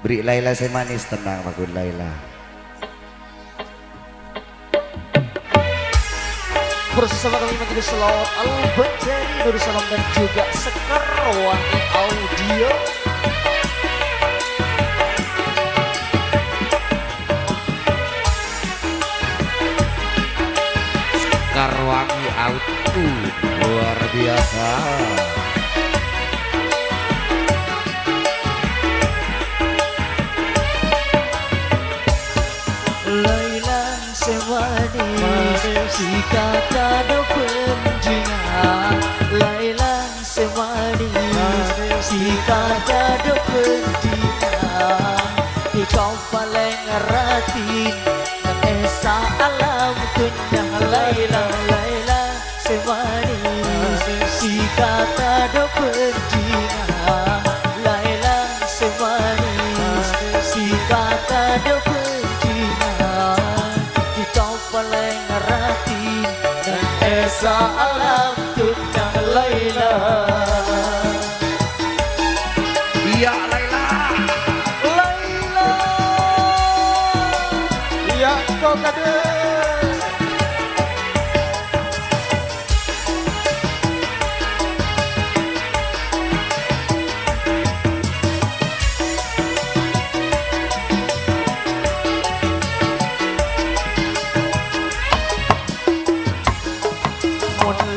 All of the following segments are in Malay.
Beri Laila semanis tenang Pak Gun Laila. Bersama kami menjadi selawat Al-Bajari Nursalam dan juga Sekar Wangi Audio. Sekar Wangi Audio luar biasa. Laila semanis jika tak ada penjina. Laila semanis jika tak ada penjina. Di kau paling ratin dan esa alam dunia. Laila, Laila semanis jika tak ada penjina. Laila semanis jika tak ada penjina. Paling ratin dan esa alam dunia. Laila, Iya Laila. Laila, Iya kau kades.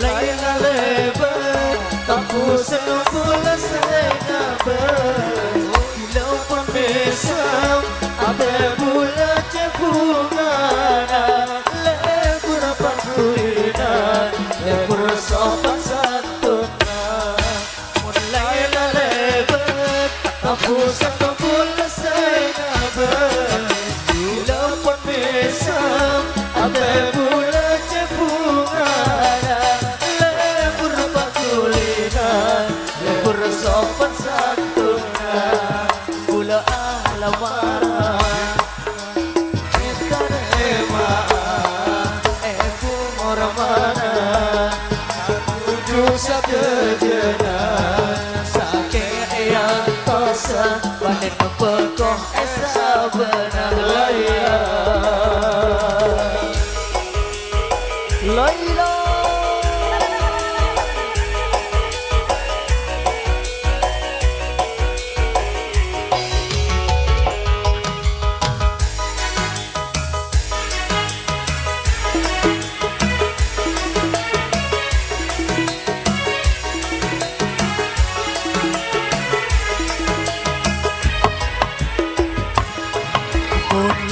Laila lebar, tak bosan pula saya ber. Bila pun besam, ada pula cebungan. Lebur pangkulinan, lebur sopan santunan. Laila lebar, tak bosan pula saya ber. Bila pun besam, ada pula cebungan. Sopan santunan pula alamat entarema mormana tujuh sakejana saking yang tosa panen pekoh esa benang. Laila, Laila,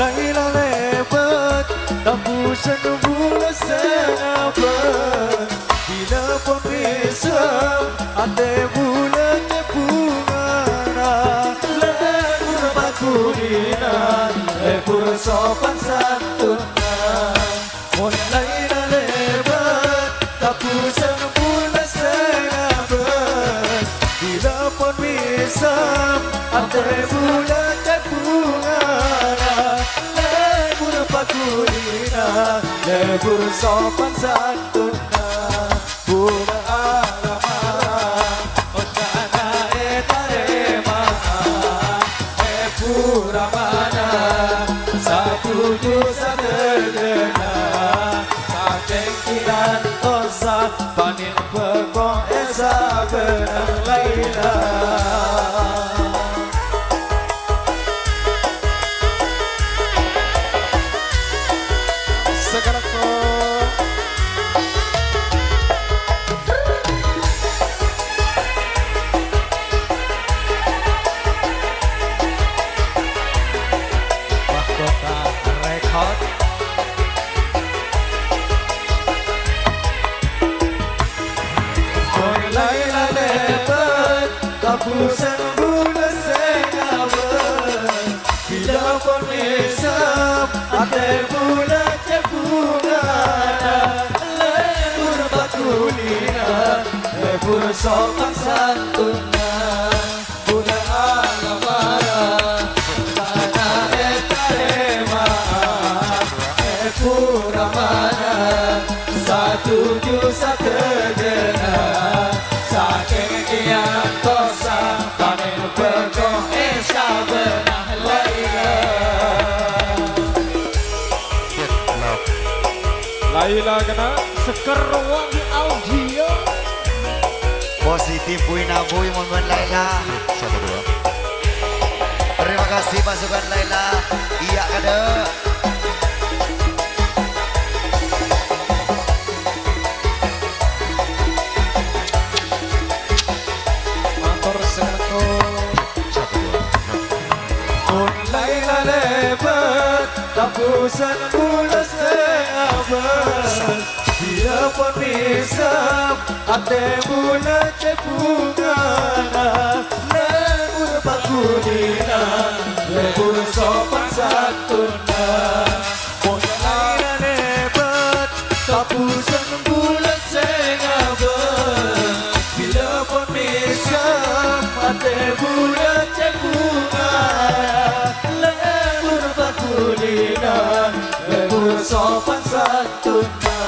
Laila lebat, tak bosan bulan senabat. Bila pun besam, ada bulan cepungan. Lebur bakulinan, lebur sopan santunan. Laila lebat, tak bosan bulan senabat. Bila pun besam, ada bulan cepungan. Kulina lebur sopan santunan bunga alamat otana etarema pura mana satu juta tergena saking kiran tosa panin pekong esa benang. Laila, sekarang kau mahkota rekod. Laila lebat, tak bosan bulan senabat. Bila pun besam, ada bulan cepungan. Lebur bakulinan, lebur sopan santunan. Bunga alamara, tanah etarema, pura mana, satu juta tergena. Saking yang tosa Laila kena Sekerwangi audio. Positif Wina Boy momen Laila. Terima kasih pasukan Laila. Iya kade. Motor semeton. Mun Laila lebat tapusan bulan seabad dia pun bisa ate bulan cepungana lebur bakulina lebur sopan santuna Mun Laila lebat tapusan bulan seabad bila pun bisa ate bulan cepungana lebur bakulina lebur sopan santuna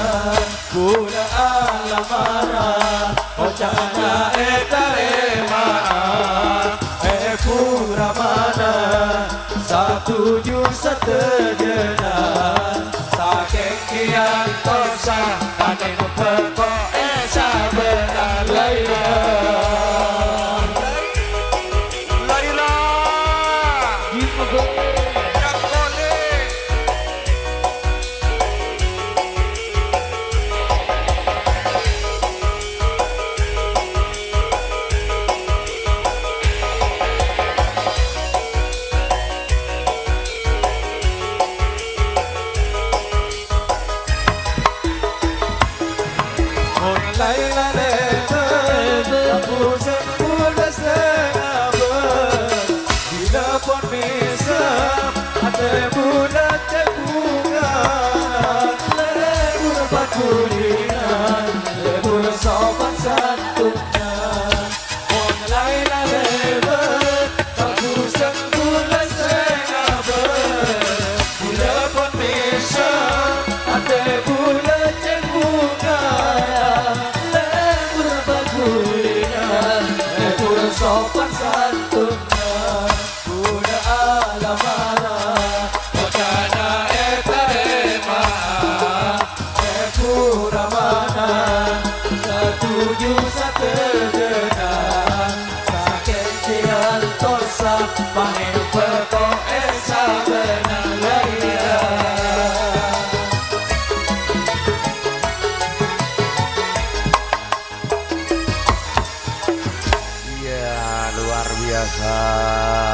Pura alamara Ocana etarema pura mana Satuju setejena Saking kian tosa Kanin peko esa benar Laila Laila Laila lebat tapusan bulan seabad bila pun bisa ate bulan tebunga lebur bakulina lebur sopan santuna Mun Laila lebat tapusan bulan seabad bila pun bisa ate bulan tebunga sopan santuna Buda alamana Wakana etarema Pura mana Satuju satejena Saking kian tosa Panen peko esa benar Laila Iya luar biasa.